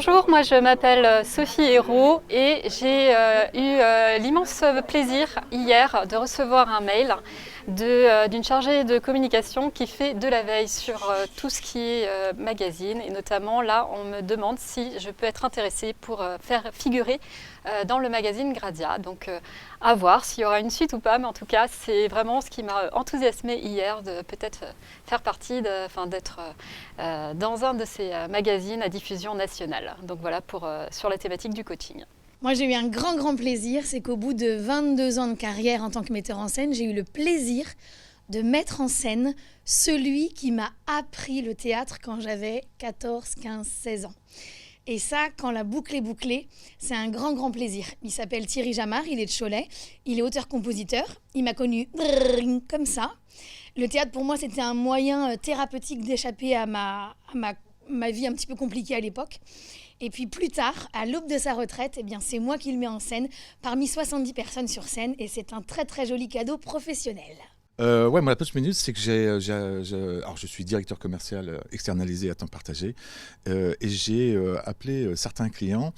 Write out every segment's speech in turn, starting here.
Bonjour, moi je m'appelle Sophie Hérault et j'ai eu l'immense plaisir hier de recevoir un mail d'une chargée de communication qui fait de la veille sur tout ce qui est magazine, et notamment là on me demande si je peux être intéressée pour faire figurer dans le magazine Gradia. Donc à voir s'il y aura une suite ou pas, mais en tout cas c'est vraiment ce qui m'a enthousiasmée hier de peut-être faire partie, d'être dans un de ces magazines à diffusion nationale. Donc voilà sur la thématique du coaching. Moi, j'ai eu un grand plaisir, c'est qu'au bout de 22 ans de carrière en tant que metteur en scène, j'ai eu le plaisir de mettre en scène celui qui m'a appris le théâtre quand j'avais 14, 15, 16 ans. Et ça, quand la boucle est bouclée, c'est un grand plaisir. Il s'appelle Thierry Jamard, il est de Cholet, il est auteur-compositeur, il m'a connu comme ça. Le théâtre, pour moi, c'était un moyen thérapeutique d'échapper à ma vie un petit peu compliquée à l'époque. Et puis plus tard, à l'aube de sa retraite, eh bien, c'est moi qui le mets en scène parmi 70 personnes sur scène, et c'est un très joli cadeau professionnel. Moi, la Punch Minute, c'est que alors je suis directeur commercial externalisé à temps partagé, et j'ai appelé certains clients,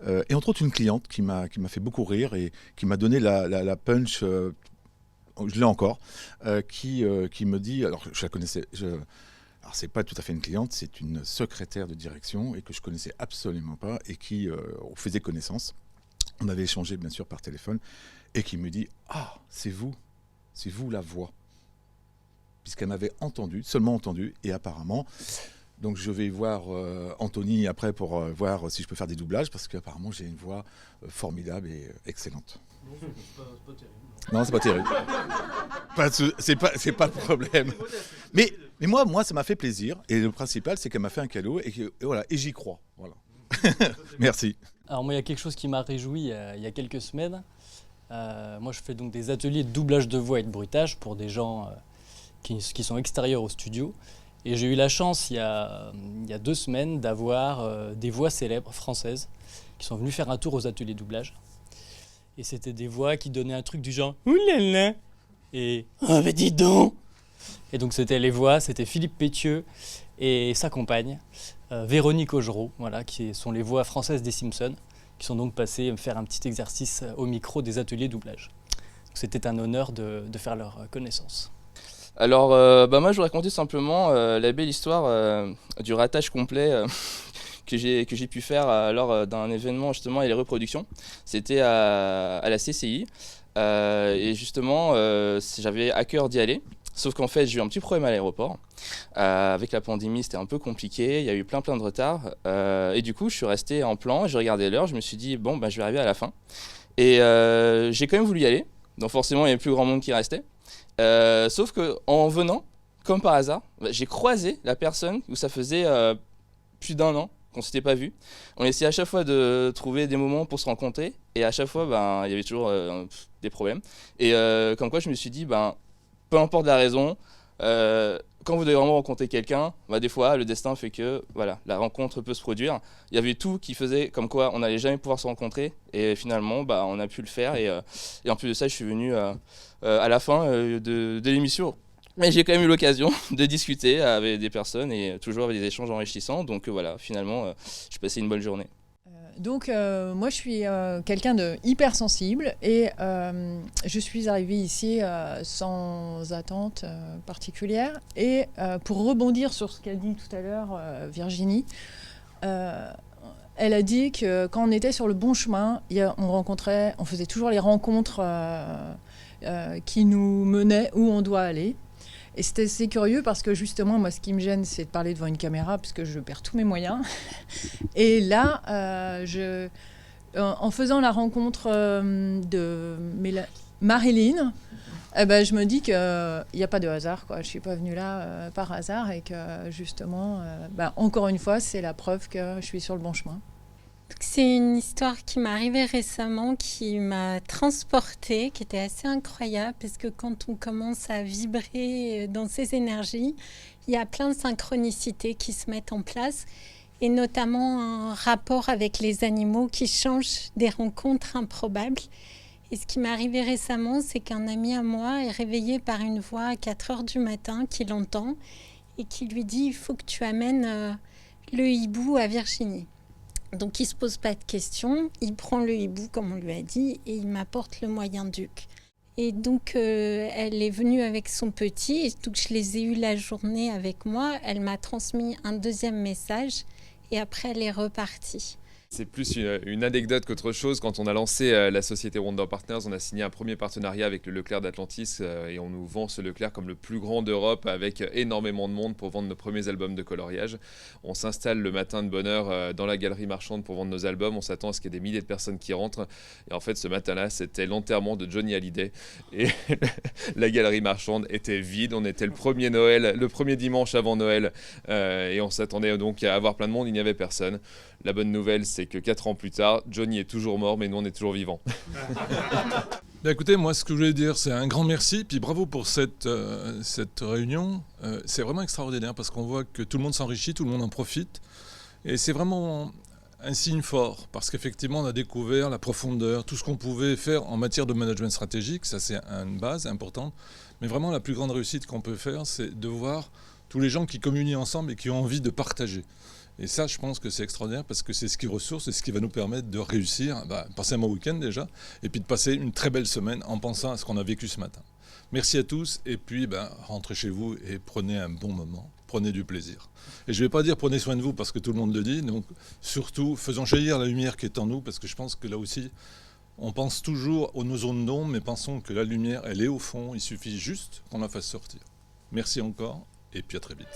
et entre autres une cliente qui m'a fait beaucoup rire et qui m'a donné la punch, je l'ai encore, qui me dit, alors je la connaissais, alors c'est pas tout à fait une cliente, c'est une secrétaire de direction et que je connaissais absolument pas et qui on faisait connaissance. On avait échangé bien sûr par téléphone et qui me dit « Ah, c'est vous la voix ». Puisqu'elle m'avait seulement entendu, et apparemment, donc je vais voir Anthony après pour voir si je peux faire des doublages, parce qu'apparemment j'ai une voix formidable et excellente. Non, c'est pas terrible. C'est pas le problème. Mais moi, ça m'a fait plaisir, et le principal, c'est qu'elle m'a fait un cadeau, et voilà, et j'y crois. Voilà. Merci. Alors moi, il y a quelque chose qui m'a réjoui il y a quelques semaines. Moi, je fais donc des ateliers de doublage de voix et de bruitage pour des gens qui sont extérieurs au studio. Et j'ai eu la chance, il y a 2 semaines, d'avoir des voix célèbres françaises qui sont venues faire un tour aux ateliers de doublage. Et c'était des voix qui donnaient un truc du genre « Oulala » et « Ah mais dis donc !» Et donc c'était Philippe Pétieux et sa compagne, Véronique Augereau, voilà, qui sont les voix françaises des Simpsons, qui sont donc passées faire un petit exercice au micro des ateliers doublage. Donc c'était un honneur de faire leur connaissance. Alors, moi, je vous racontais simplement la belle histoire du ratage complet que j'ai pu faire lors d'un événement justement et les reproductions. C'était à la CCI et justement, j'avais à cœur d'y aller. Sauf qu'en fait, j'ai eu un petit problème à l'aéroport. Avec la pandémie, c'était un peu compliqué. Il y a eu plein de retard. Et du coup, je suis resté en plan. J'ai regardé l'heure. Je me suis dit, bon, je vais arriver à la fin. Et j'ai quand même voulu y aller. Donc forcément, il y avait plus grand monde qui restait. Sauf qu'en venant, comme par hasard, j'ai croisé la personne où ça faisait plus d'1 an qu'on ne s'était pas vu. On essayait à chaque fois de trouver des moments pour se rencontrer. Et à chaque fois, il y avait toujours des problèmes. Et comme quoi, je me suis dit, peu importe la raison, quand vous devez vraiment rencontrer quelqu'un, des fois le destin fait que voilà, la rencontre peut se produire. Il y avait tout qui faisait comme quoi on n'allait jamais pouvoir se rencontrer, et finalement on a pu le faire, et en plus de ça je suis venu à la fin de l'émission. Mais j'ai quand même eu l'occasion de discuter avec des personnes et toujours avec des échanges enrichissants, donc voilà, finalement j'ai passé une bonne journée. Donc moi je suis quelqu'un de hyper sensible, et je suis arrivée ici sans attente particulière, et pour rebondir sur ce qu'a dit tout à l'heure Virginie, elle a dit que quand on était sur le bon chemin, on faisait toujours les rencontres qui nous menaient où on doit aller. Et c'était assez curieux parce que justement, moi, ce qui me gêne, c'est de parler devant une caméra parce que je perds tous mes moyens. Et là, en faisant la rencontre de Marilyn, je me dis qu'il n'y a pas de hasard, quoi. Je ne suis pas venue là par hasard, et que justement, encore une fois, c'est la preuve que je suis sur le bon chemin. C'est une histoire qui m'est arrivée récemment, qui m'a transportée, qui était assez incroyable, parce que quand on commence à vibrer dans ces énergies, il y a plein de synchronicités qui se mettent en place, et notamment un rapport avec les animaux qui change des rencontres improbables. Et ce qui m'est arrivé récemment, c'est qu'un ami à moi est réveillé par une voix à 4h du matin qu'il entend et qui lui dit « Il faut que tu amènes le hibou à Virginie ». Donc il ne se pose pas de questions, il prend le hibou comme on lui a dit et il m'apporte le moyen duc. Et donc elle est venue avec son petit et donc je les ai eus la journée avec moi. Elle m'a transmis un deuxième message et après elle est repartie. C'est plus une anecdote qu'autre chose. Quand on a lancé la société Wonder Partners, on a signé un premier partenariat avec le Leclerc d'Atlantis et on nous vend ce Leclerc comme le plus grand d'Europe avec énormément de monde pour vendre nos premiers albums de coloriage. On s'installe le matin de bonne heure dans la galerie marchande pour vendre nos albums. On s'attend à ce qu'il y ait des milliers de personnes qui rentrent. Et en fait, ce matin-là, c'était l'enterrement de Johnny Hallyday. Et la galerie marchande était vide. On était le premier dimanche avant Noël. Et on s'attendait donc à avoir plein de monde. Il n'y avait personne. La bonne nouvelle, c'est que 4 ans plus tard, Johnny est toujours mort, mais nous, on est toujours vivants. Ben écoutez, moi, ce que je voulais dire, c'est un grand merci, puis bravo pour cette réunion. C'est vraiment extraordinaire parce qu'on voit que tout le monde s'enrichit, tout le monde en profite. Et c'est vraiment un signe fort parce qu'effectivement, on a découvert la profondeur, tout ce qu'on pouvait faire en matière de management stratégique. Ça, c'est une base importante. Mais vraiment, la plus grande réussite qu'on peut faire, c'est de voir tous les gens qui communient ensemble et qui ont envie de partager. Et ça, je pense que c'est extraordinaire parce que c'est ce qui ressource, c'est ce qui va nous permettre de réussir, passer un bon week-end déjà, et puis de passer une très belle semaine en pensant à ce qu'on a vécu ce matin. Merci à tous, et puis rentrez chez vous et prenez un bon moment, prenez du plaisir. Et je ne vais pas dire prenez soin de vous parce que tout le monde le dit, donc surtout faisons jaillir la lumière qui est en nous, parce que je pense que là aussi, on pense toujours aux nos zones d'ombre, mais pensons que la lumière, elle est au fond, il suffit juste qu'on la fasse sortir. Merci encore, et puis à très vite.